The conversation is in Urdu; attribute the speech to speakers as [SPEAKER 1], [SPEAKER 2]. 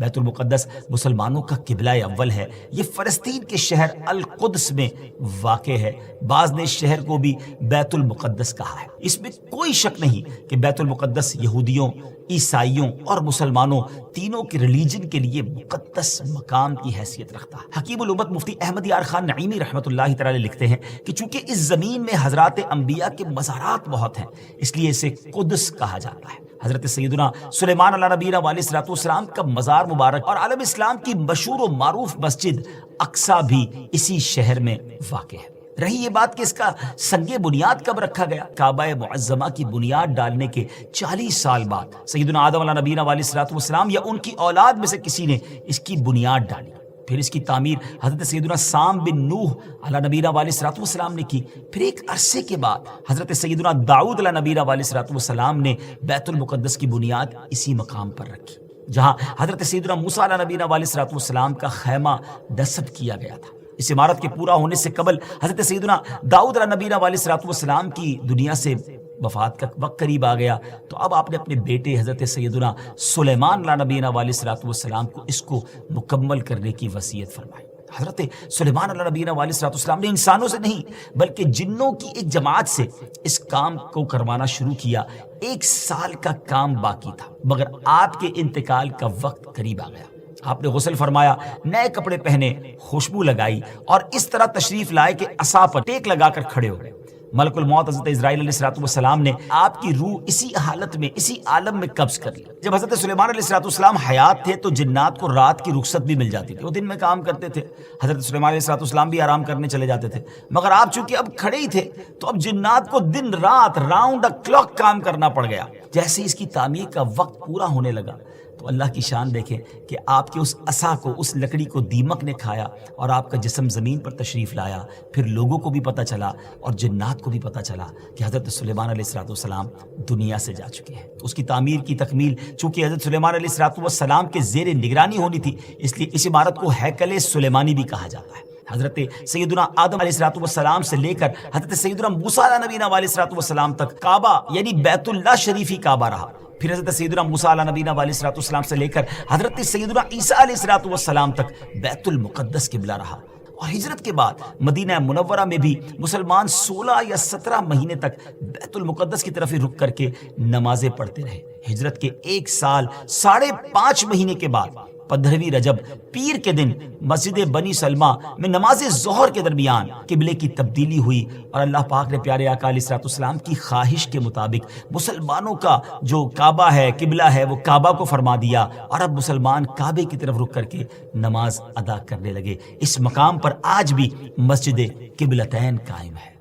[SPEAKER 1] بیت المقدس مسلمانوں کا قبلہ اول ہے۔ یہ فلسطین کے شہر القدس میں واقع ہے۔ بعض نے اس شہر کو بھی بیت المقدس کہا ہے۔ اس میں کوئی شک نہیں کہ بیت المقدس یہودیوں، عیسائیوں اور مسلمانوں تینوں کے ریلیجن کے لیے مقدس مقام کی حیثیت رکھتا ہے۔ حکیم الامت مفتی احمد یار خان نعیمی رحمۃ اللہ تعالی لکھتے ہیں کہ چونکہ اس زمین میں حضرات انبیاء کے مزارات بہت ہیں، اس لیے اسے قدس کہا جاتا ہے۔ حضرت سیدنا سلیمان علیہ نبینا علیہ الصلوۃ والسلام کا مزار مبارک اور عالم اسلام کی مشہور و معروف مسجد اقصی بھی اسی شہر میں واقع ہے۔ رہی یہ بات کہ اس کا سنگ بنیاد کب رکھا گیا، کعبہ معظمہ کی بنیاد ڈالنے کے 40 سال بعد سیدنا آدم علیہ نبینا علیہ الصلوۃ والسلام یا ان کی اولاد میں سے کسی نے اس کی بنیاد ڈالی۔ پھر اس کی تعمیر حضرت سیدنا سام بن نوح علیہ نبینا علیہ الصلوۃ والسلام نے کی۔ پھر ایک عرصے کے بعد حضرت سیدنا داؤد علیہ نبینا علیہ الصلوۃ والسلام نے بیت المقدس کی بنیاد اسی مقام پر رکھی، جہاں حضرت سیدنا موسیٰ علیہ نبینا علیہ الصلوۃ والسلام کا خیمہ نصب کیا گیا تھا۔ اس عمارت کے پورا ہونے سے قبل حضرت سیدنا داؤد علیہ نبینا علیہ الصلوۃ والسلام کی دنیا سے وفات کا وقت قریب آ گیا، تو اب آپ نے اپنے بیٹے حضرت سیدنا سلیمان علیہ نبینا علیہ الصلوۃ والسلام کو اس کو مکمل کرنے کی وصیت فرمائی۔ حضرت سلیمان علیہ نبینا علیہ الصلوۃ والسلام نے انسانوں سے نہیں بلکہ جنوں کی ایک جماعت سے اس کام کو کروانا شروع کیا۔ 1 سال کا کام باقی تھا، مگر آپ کے انتقال کا وقت قریب آ گیا۔ آپ نے غسل فرمایا، نئے کپڑے پہنے، خوشبو لگائی اور اس طرح تشریف لائے کہ عصا پر ٹیک لگا کر کھڑے ہو گئے۔ ملک الموت حضرت اسرائیل علیہ الصلوۃ والسلام نے آپ کی روح اسی حالت میں، اسی عالم میں قبض کر لی۔ جب حضرت سلیمان علیہ الصلوۃ والسلام حیات تھے تو جنات کو رات کی رخصت بھی مل جاتی تھی، وہ دن میں کام کرتے تھے۔ حضرت سلیمان علیہ الصلوۃ والسلام بھی آرام کرنے چلے جاتے تھے، مگر آپ چونکہ اب کھڑے ہی تھے تو اب جنات کو دن رات راؤنڈ دا کلاک کام کرنا پڑ گیا۔ جیسے اس کی تعمیر کا وقت پورا ہونے لگا تو اللہ کی شان دیکھیں کہ آپ کے اس عصا کو، اس لکڑی کو دیمک نے کھایا اور آپ کا جسم زمین پر تشریف لایا۔ پھر لوگوں کو بھی پتہ چلا اور جنات کو بھی پتہ چلا کہ حضرت سلیمان علیہ الصلوۃ والسلام دنیا سے جا چکے ہیں۔ اس کی تعمیر کی تکمیل چونکہ حضرت سلیمان علیہ الصلوۃ والسلام کے زیر نگرانی ہونی تھی، اس لیے اس عمارت کو ہیکل سلیمانی بھی کہا جاتا ہے۔ حضرت سیدنا آدم علیہ الصلوۃ والسلام سے لے کر حضرت سیدنا موسیٰ علیہ نبینا علیہ الصلوۃ والسلام تک کعبہ یعنی بیت اللہ شریف ہی کعبہ رہا۔ پھر حضرت سیدنا موسیٰ علیہ نبینا علیہ الصلوۃ والسلام سے لے کر حضرت سیدنا عیسیٰ علیہ الصلوۃ والسلام تک بیت المقدس قبلہ رہا۔ اور ہجرت کے بعد مدینہ منورہ میں بھی مسلمان 16 یا 17 مہینے تک بیت المقدس کی طرف رک کر کے نمازیں پڑھتے رہے۔ ہجرت کے 1 سال 5.5 مہینے کے بعد 15ویں رجب پیر کے دن مسجد بنی سلمہ میں نماز ظہر کے درمیان قبلے کی تبدیلی ہوئی اور اللہ پاک نے پیارے آقا علیہ الصلوۃ والسلام کی خواہش کے مطابق مسلمانوں کا جو کعبہ ہے، قبلہ ہے، وہ کعبہ کو فرما دیا اور اب مسلمان کعبے کی طرف رک کر کے نماز ادا کرنے لگے۔ اس مقام پر آج بھی مسجد قبلتین قائم ہے۔